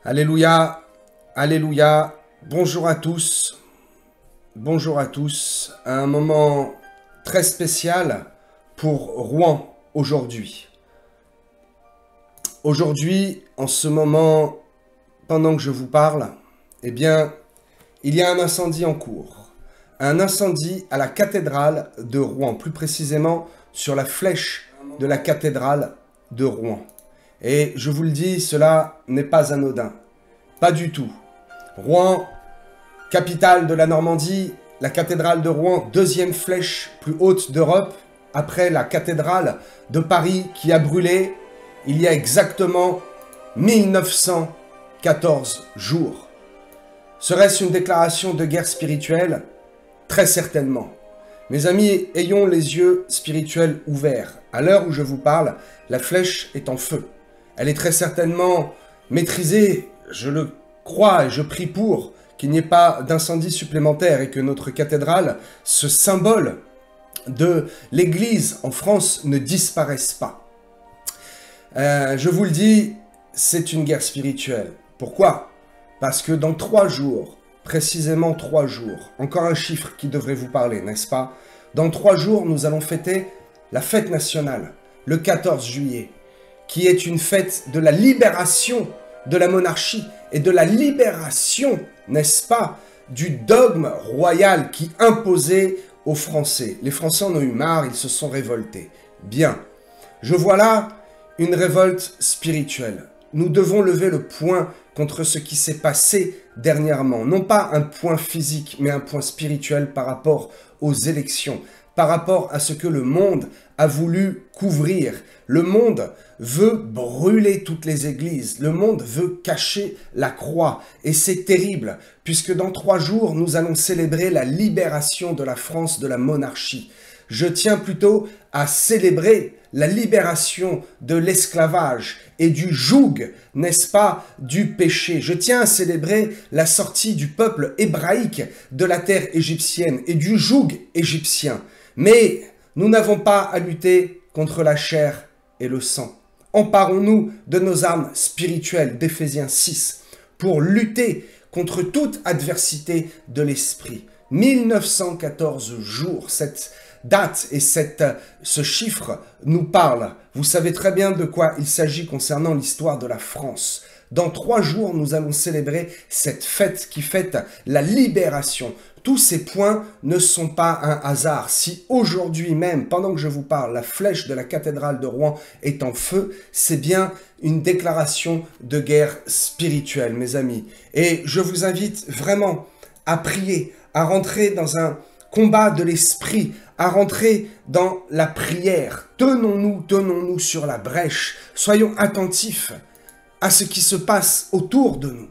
Alléluia, alléluia, bonjour à tous, un moment très spécial pour Rouen aujourd'hui. Aujourd'hui, en ce moment, pendant que je vous parle, eh bien, il y a un incendie en cours. Un incendie à la cathédrale de Rouen, plus précisément sur la flèche de la cathédrale de Rouen. Et je vous le dis, cela n'est pas anodin. Pas du tout. Rouen, capitale de la Normandie, la cathédrale de Rouen, deuxième flèche plus haute d'Europe, après la cathédrale de Paris qui a brûlé il y a exactement 1914 jours. Serait-ce une déclaration de guerre spirituelle? Très certainement. Mes amis, ayons les yeux spirituels ouverts. À l'heure où je vous parle, la flèche est en feu. Elle est très certainement maîtrisée, je le crois et je prie pour qu'il n'y ait pas d'incendie supplémentaire et que notre cathédrale, ce symbole de l'Église en France, ne disparaisse pas. Je vous le dis, c'est une guerre spirituelle. Pourquoi? Parce que dans 3 jours, précisément 3 jours, encore un chiffre qui devrait vous parler, n'est-ce pas? Dans 3 jours, nous allons fêter la fête nationale, le 14 juillet, qui est une fête de la libération de la monarchie et de la libération, n'est-ce pas, du dogme royal qui imposait aux Français. Les Français en ont eu marre, ils se sont révoltés. Bien, je vois là une révolte spirituelle. Nous devons lever le poing contre ce qui s'est passé dernièrement. Non pas un point physique, mais un point spirituel par rapport aux élections, par rapport à ce que le monde a voulu couvrir. Le monde veut brûler toutes les églises. Le monde veut cacher la croix. Et c'est terrible, puisque dans 3 jours, nous allons célébrer la libération de la France de la monarchie. Je tiens plutôt à célébrer la libération de l'esclavage et du joug, n'est-ce pas, du péché. Je tiens à célébrer la sortie du peuple hébraïque de la terre égyptienne et du joug égyptien. Mais nous n'avons pas à lutter contre la chair et le sang. Emparons-nous de nos armes spirituelles d'Éphésiens 6 pour lutter contre toute adversité de l'esprit. 1914 jours, cette date et ce chiffre nous parle. Vous savez très bien de quoi il s'agit concernant l'histoire de la France. Dans 3 jours, nous allons célébrer cette fête qui fête la libération. Tous ces points ne sont pas un hasard. Si aujourd'hui même, pendant que je vous parle, la flèche de la cathédrale de Rouen est en feu, c'est bien une déclaration de guerre spirituelle, mes amis. Et je vous invite vraiment à prier, à rentrer dans un combat de l'esprit, à rentrer dans la prière. Tenons-nous sur la brèche. Soyons attentifs à ce qui se passe autour de nous.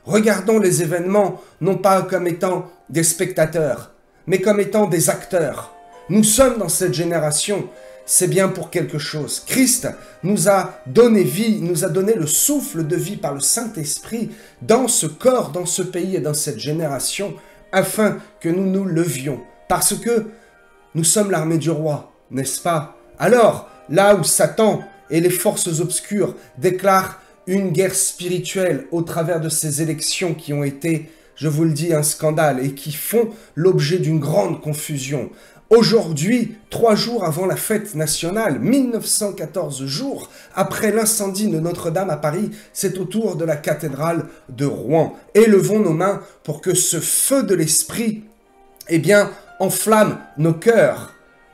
Regardons les événements non pas comme étant des spectateurs, mais comme étant des acteurs. Nous sommes dans cette génération, c'est bien pour quelque chose. Christ nous a donné vie, nous a donné le souffle de vie par le Saint-Esprit dans ce corps, dans ce pays et dans cette génération, afin que nous nous levions. Parce que nous sommes l'armée du roi, n'est-ce pas? Alors, là où Satan et les forces obscures déclarent une guerre spirituelle au travers de ces élections qui ont été, je vous le dis, un scandale et qui font l'objet d'une grande confusion. Aujourd'hui, 3 jours avant la fête nationale, 1914 jours après l'incendie de Notre-Dame à Paris, c'est au tour de la cathédrale de Rouen. Élevons nos mains pour que ce feu de l'esprit, eh bien, enflamme nos cœurs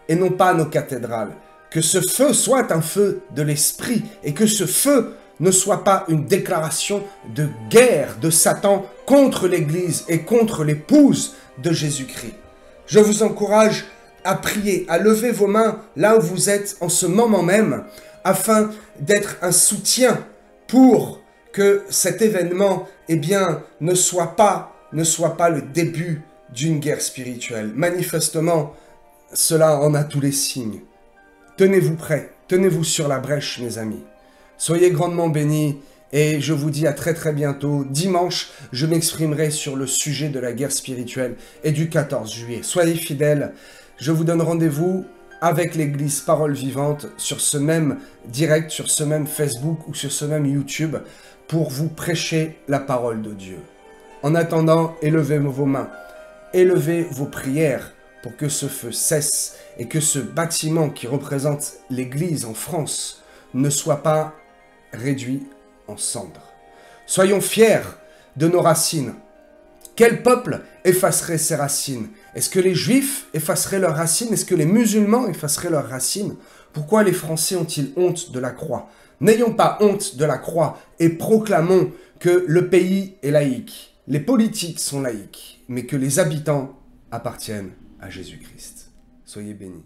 et non pas nos cathédrales. Que ce feu soit un feu de l'esprit et que ce feu ne soit pas une déclaration de guerre de Satan contre l'Église et contre l'épouse de Jésus-Christ. Je vous encourage à prier, à lever vos mains là où vous êtes en ce moment même, afin d'être un soutien pour que cet événement, eh bien, ne soit pas le début d'une guerre spirituelle. Manifestement, cela en a tous les signes. Tenez-vous prêts, tenez-vous sur la brèche, mes amis. Soyez grandement bénis et je vous dis à très bientôt. Dimanche, je m'exprimerai sur le sujet de la guerre spirituelle et du 14 juillet. Soyez fidèles. Je vous donne rendez-vous avec l'église Parole Vivante sur ce même direct, sur ce même Facebook ou sur ce même YouTube pour vous prêcher la parole de Dieu. En attendant, élevez vos mains, élevez vos prières pour que ce feu cesse et que ce bâtiment qui représente l'Église en France ne soit pas réduit en cendres. Soyons fiers de nos racines. Quel peuple effacerait ses racines? Est-ce que les Juifs effaceraient leurs racines? Est-ce que les musulmans effaceraient leurs racines? Pourquoi les Français ont-ils honte de la croix? N'ayons pas honte de la croix et proclamons que le pays est laïque. Les politiques sont laïques, mais que les habitants appartiennent à Jésus-Christ. Soyez bénis.